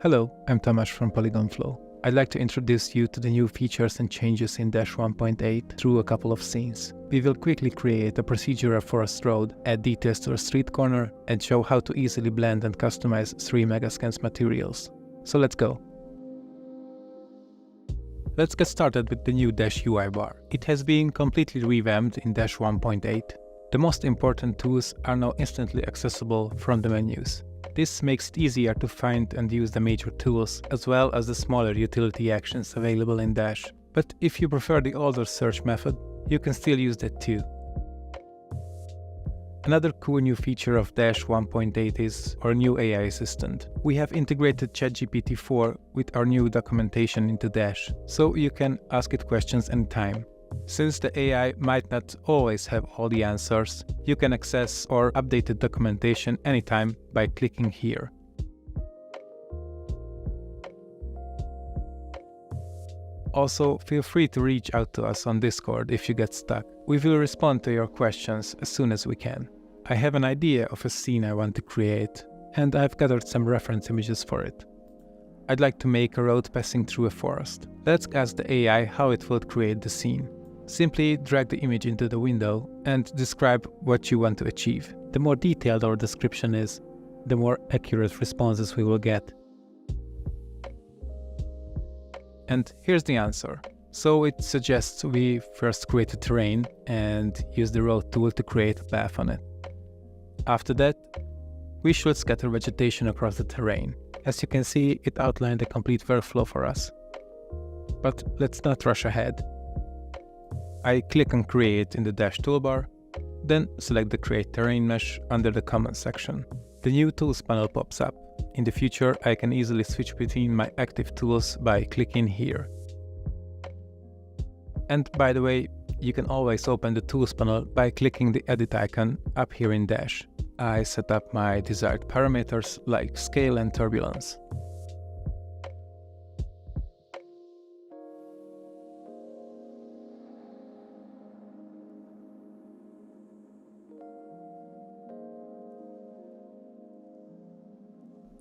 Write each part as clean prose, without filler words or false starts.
Hello, I'm Tomasz from Polygonflow. I'd like to introduce you to the new features and changes in Dash 1.8 through a couple of scenes. We will quickly create a procedural forest road, add details to a street corner, and show how to easily blend and customize 3 Megascans materials. So let's go. Let's get started with the new Dash UI bar. It has been completely revamped in Dash 1.8. The most important tools are now instantly accessible from the menus. This makes it easier to find and use the major tools, as well as the smaller utility actions available in Dash. But if you prefer the older search method, you can still use that too. Another cool new feature of Dash 1.8 is our new AI assistant. We have integrated ChatGPT-4 with our new documentation into Dash, so you can ask it questions anytime. Since the AI might not always have all the answers, you can access our updated documentation anytime by clicking here. Also, feel free to reach out to us on Discord if you get stuck. We will respond to your questions as soon as we can. I have an idea of a scene I want to create, and I've gathered some reference images for it. I'd like to make a road passing through a forest. Let's ask the AI how it will create the scene. Simply drag the image into the window and describe what you want to achieve. The more detailed our description is, the more accurate responses we will get. And here's the answer. So it suggests we first create a terrain and use the road tool to create a path on it. After that, we should scatter vegetation across the terrain. As you can see, it outlined a complete workflow for us. But let's not rush ahead. I click on Create in the Dash toolbar, then select the Create Terrain Mesh under the Common section. The new Tools panel pops up. In the future, I can easily switch between my active tools by clicking here. And by the way, you can always open the Tools panel by clicking the Edit icon up here in Dash. I set up my desired parameters like scale and turbulence.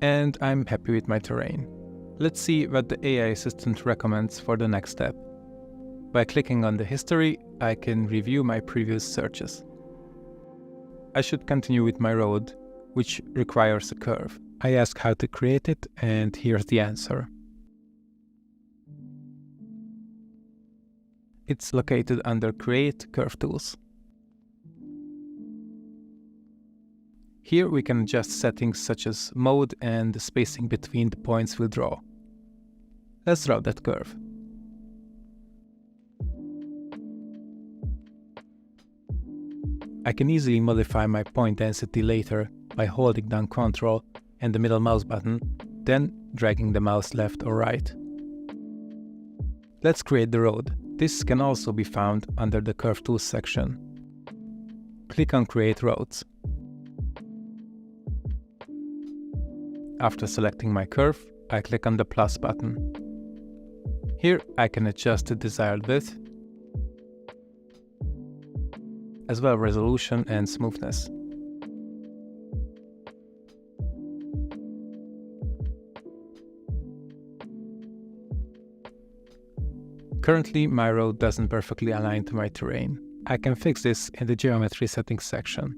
And I'm happy with my terrain. Let's see what the AI assistant recommends for the next step. By clicking on the history, I can review my previous searches. I should continue with my road, which requires a curve. I ask how to create it, and here's the answer. It's located under Create Curve Tools. Here we can adjust settings such as mode and the spacing between the points we'll draw. Let's draw that curve. I can easily modify my point density later by holding down Ctrl and the middle mouse button, then dragging the mouse left or right. Let's create the road. This can also be found under the Curve Tools section. Click on Create Roads. After selecting my curve, I click on the plus button. Here I can adjust the desired width, as well as resolution and smoothness. Currently, my road doesn't perfectly align to my terrain. I can fix this in the Geometry Settings section.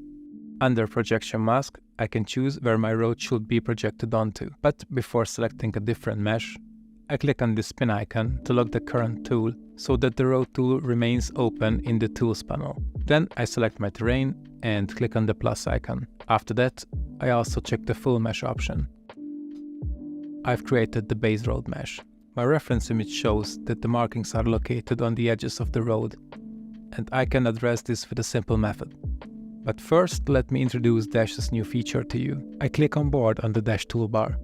Under Projection Mask, I can choose where my road should be projected onto. But before selecting a different mesh, I click on the spin icon to lock the current tool so that the road tool remains open in the Tools panel. Then I select my terrain and click on the plus icon. After that, I also check the full mesh option. I've created the base road mesh. My reference image shows that the markings are located on the edges of the road, and I can address this with a simple method. But first, let me introduce Dash's new feature to you. I click on Board on the Dash toolbar.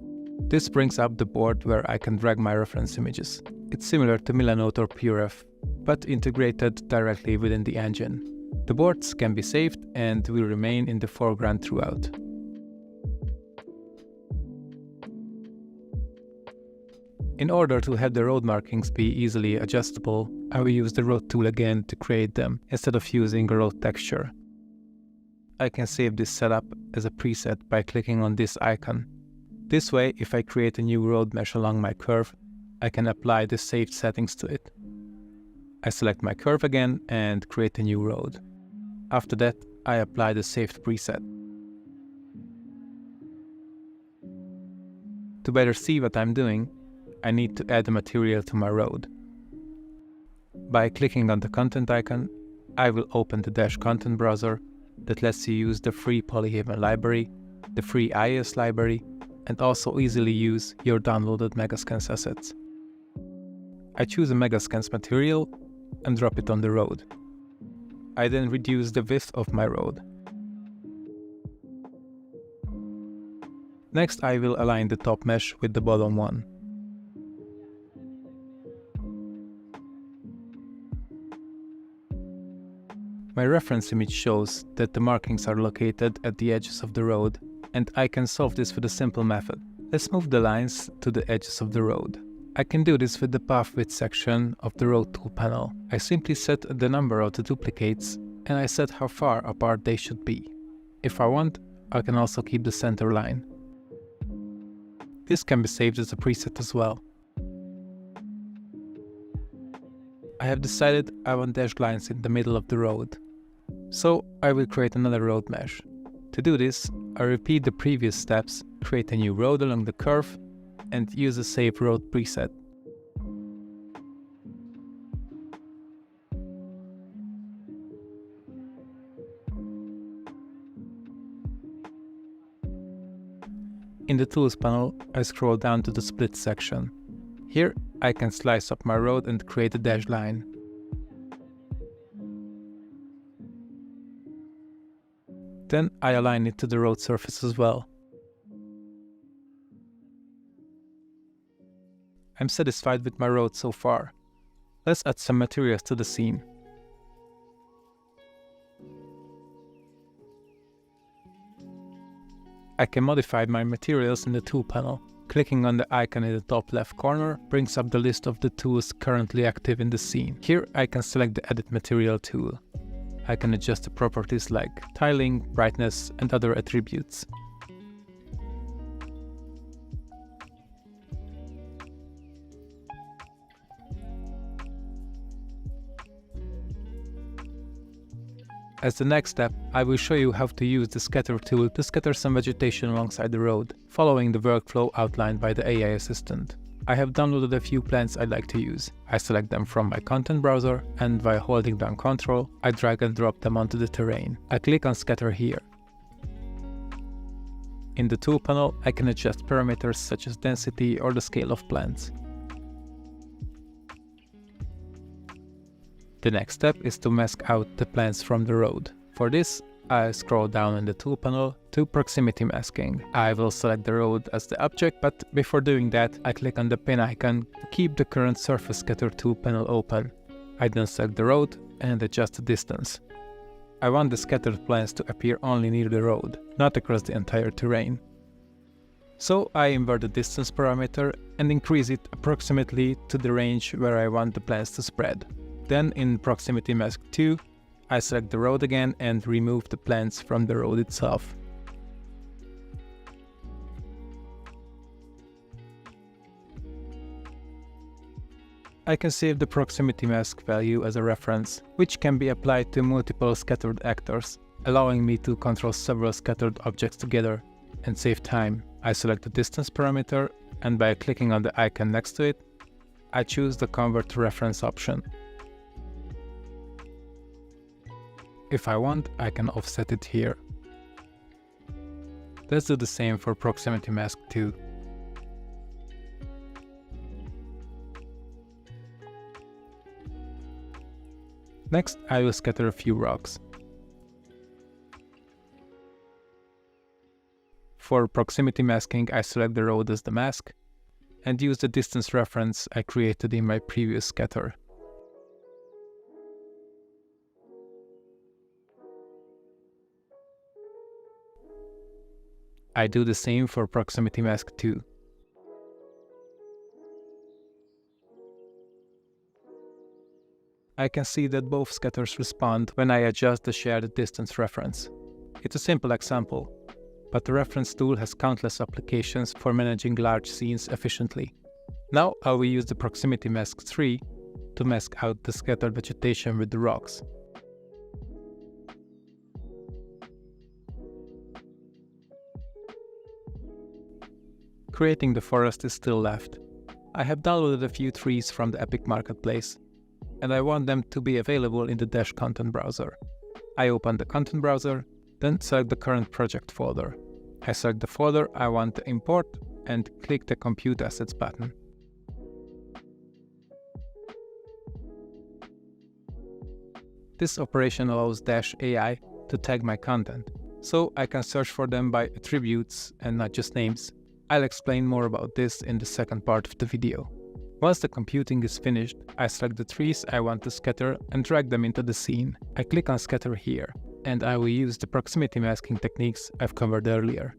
This brings up the board where I can drag my reference images. It's similar to Milanote or PureRef, but integrated directly within the engine. The boards can be saved and will remain in the foreground throughout. In order to have the road markings be easily adjustable, I will use the Road tool again to create them, instead of using a road texture. I can save this setup as a preset by clicking on this icon. This way, if I create a new road mesh along my curve, I can apply the saved settings to it. I select my curve again and create a new road. After that, I apply the saved preset. To better see what I'm doing, I need to add a material to my road. By clicking on the content icon, I will open the Dash content browser that lets you use the free Polygon library, the free IES library, and also easily use your downloaded Megascans assets. I choose a Megascans material and drop it on the road. I then reduce the width of my road. Next, I will align the top mesh with the bottom one. My reference image shows that the markings are located at the edges of the road, and I can solve this with a simple method. Let's move the lines to the edges of the road. I can do this with the path width section of the road tool panel. I simply set the number of the duplicates and I set how far apart they should be. If I want, I can also keep the center line. This can be saved as a preset as well. I have decided I want dashed lines in the middle of the road. So I will create another road mesh. To do this, I repeat the previous steps, create a new road along the curve, and use a Save Road preset. In the Tools panel, I scroll down to the Split section. Here, I can slice up my road and create a dashed line. Then I align it to the road surface as well. I'm satisfied with my road so far. Let's add some materials to the scene. I can modify my materials in the Tool panel. Clicking on the icon in the top left corner brings up the list of the tools currently active in the scene. Here I can select the Edit Material tool. I can adjust the properties like tiling, brightness, and other attributes. As the next step, I will show you how to use the Scatter tool to scatter some vegetation alongside the road, following the workflow outlined by the AI assistant. I have downloaded a few plants I'd like to use. I select them from my content browser, and while holding down Ctrl, I drag and drop them onto the terrain. I click on Scatter here. In the tool panel, I can adjust parameters such as density or the scale of plants. The next step is to mask out the plants from the road. For this, I scroll down in the tool panel to proximity masking. I will select the road as the object, but before doing that, I click on the pin icon to keep the current surface scatter tool panel open. I then select the road and adjust the distance. I want the scattered plants to appear only near the road, not across the entire terrain. So I invert the distance parameter and increase it approximately to the range where I want the plants to spread. Then in Proximity Mask 2, I select the road again and remove the plants from the road itself. I can save the Proximity Mask value as a reference, which can be applied to multiple scattered actors, allowing me to control several scattered objects together and save time. I select the distance parameter, and by clicking on the icon next to it, I choose the Convert to Reference option. If I want, I can offset it here. Let's do the same for Proximity Mask 2. Next, I will scatter a few rocks. For proximity masking, I select the road as the mask and use the distance reference I created in my previous scatter. I do the same for Proximity Mask 2. I can see that both scatters respond when I adjust the shared distance reference. It's a simple example, but the reference tool has countless applications for managing large scenes efficiently. Now I will use the proximity mask 3 to mask out the scattered vegetation with the rocks. Creating the forest is still left. I have downloaded a few trees from the Epic Marketplace, and I want them to be available in the Dash content browser. I open the content browser, then select the current project folder. I select the folder I want to import and click the Compute Assets button. This operation allows Dash AI to tag my content, so I can search for them by attributes and not just names. I'll explain more about this in the second part of the video. Once the computing is finished, I select the trees I want to scatter and drag them into the scene. I click on Scatter here, and I will use the proximity masking techniques I've covered earlier.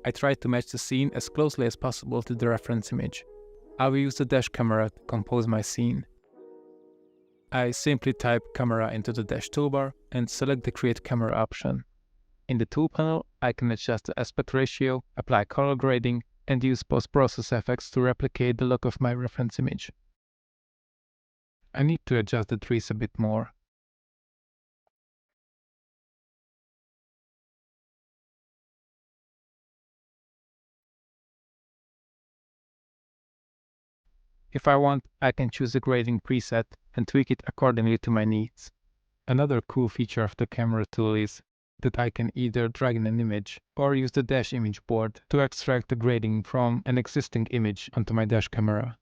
I try to match the scene as closely as possible to the reference image. I will use the Dash camera to compose my scene. I simply type camera into the Dash toolbar and select the Create Camera option. In the tool panel, I can adjust the aspect ratio, apply color grading, and use post-process effects to replicate the look of my reference image. I need to adjust the trees a bit more. If I want, I can choose a grading preset and tweak it accordingly to my needs. Another cool feature of the camera tool is that I can either drag in an image or use the Dash image board to extract the grading from an existing image onto my Dash camera.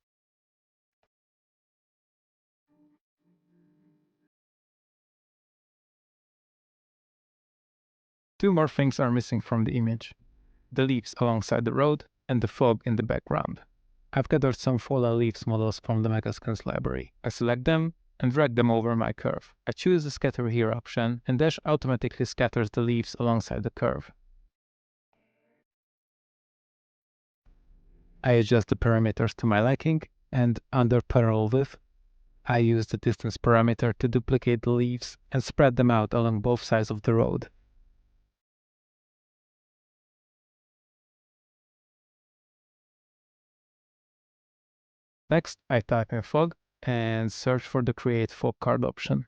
Two more things are missing from the image: the leaves alongside the road and the fog in the background. I've gathered some fallen leaves models from the Megascans library. I select them and drag them over my curve. I choose the Scatter Here option, and Dash automatically scatters the leaves alongside the curve. I adjust the parameters to my liking, and under Parallel Width, I use the distance parameter to duplicate the leaves and spread them out along both sides of the road. Next, I type in fog and search for the Create Fog Card option.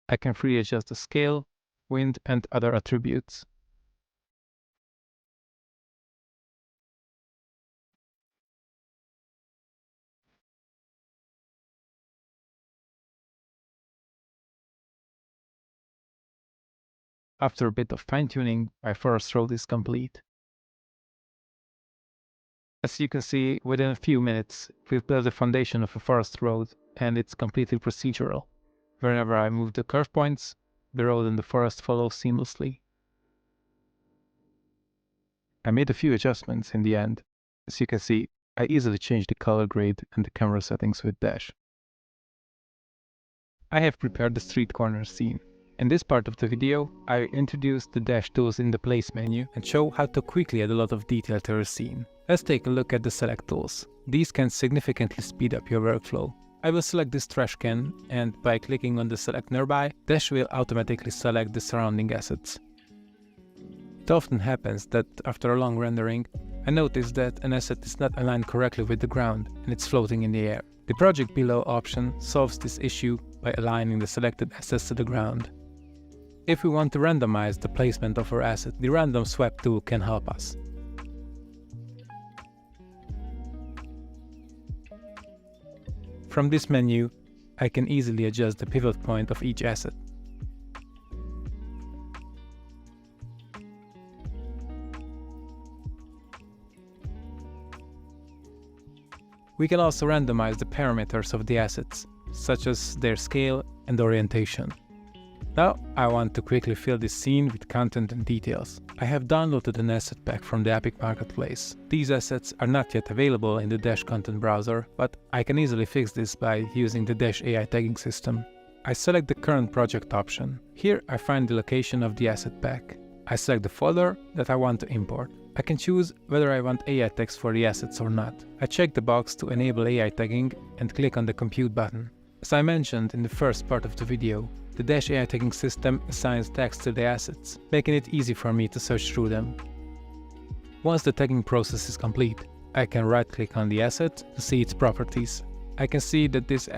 I can freely adjust the scale, wind, and other attributes. After a bit of fine-tuning, my forest road is complete. As you can see, within a few minutes, we've built the foundation of a forest road, and it's completely procedural. Whenever I move the curve points, the road and the forest follow seamlessly. I made a few adjustments in the end. As you can see, I easily changed the color grade and the camera settings with Dash. I have prepared the street corner scene. In this part of the video, I introduce the Dash tools in the Place menu and show how to quickly add a lot of detail to your scene. Let's take a look at the Select tools. These can significantly speed up your workflow. I will select this trash can, and by clicking on the Select Nearby, Dash will automatically select the surrounding assets. It often happens that after a long rendering, I notice that an asset is not aligned correctly with the ground and it's floating in the air. The Project Below option solves this issue by aligning the selected assets to the ground. If we want to randomize the placement of our asset, the Random Swap tool can help us. From this menu, I can easily adjust the pivot point of each asset. We can also randomize the parameters of the assets, such as their scale and orientation. Now I want to quickly fill this scene with content and details. I have downloaded an asset pack from the Epic Marketplace. These assets are not yet available in the Dash content browser, but I can easily fix this by using the Dash AI tagging system. I select the current project option. Here I find the location of the asset pack. I select the folder that I want to import. I can choose whether I want AI text for the assets or not. I check the box to enable AI tagging and click on the Compute button. As I mentioned in the first part of the video, the Dash AI tagging system assigns tags to the assets, making it easy for me to search through them. Once the tagging process is complete, I can right-click on the asset to see its properties. I can see that this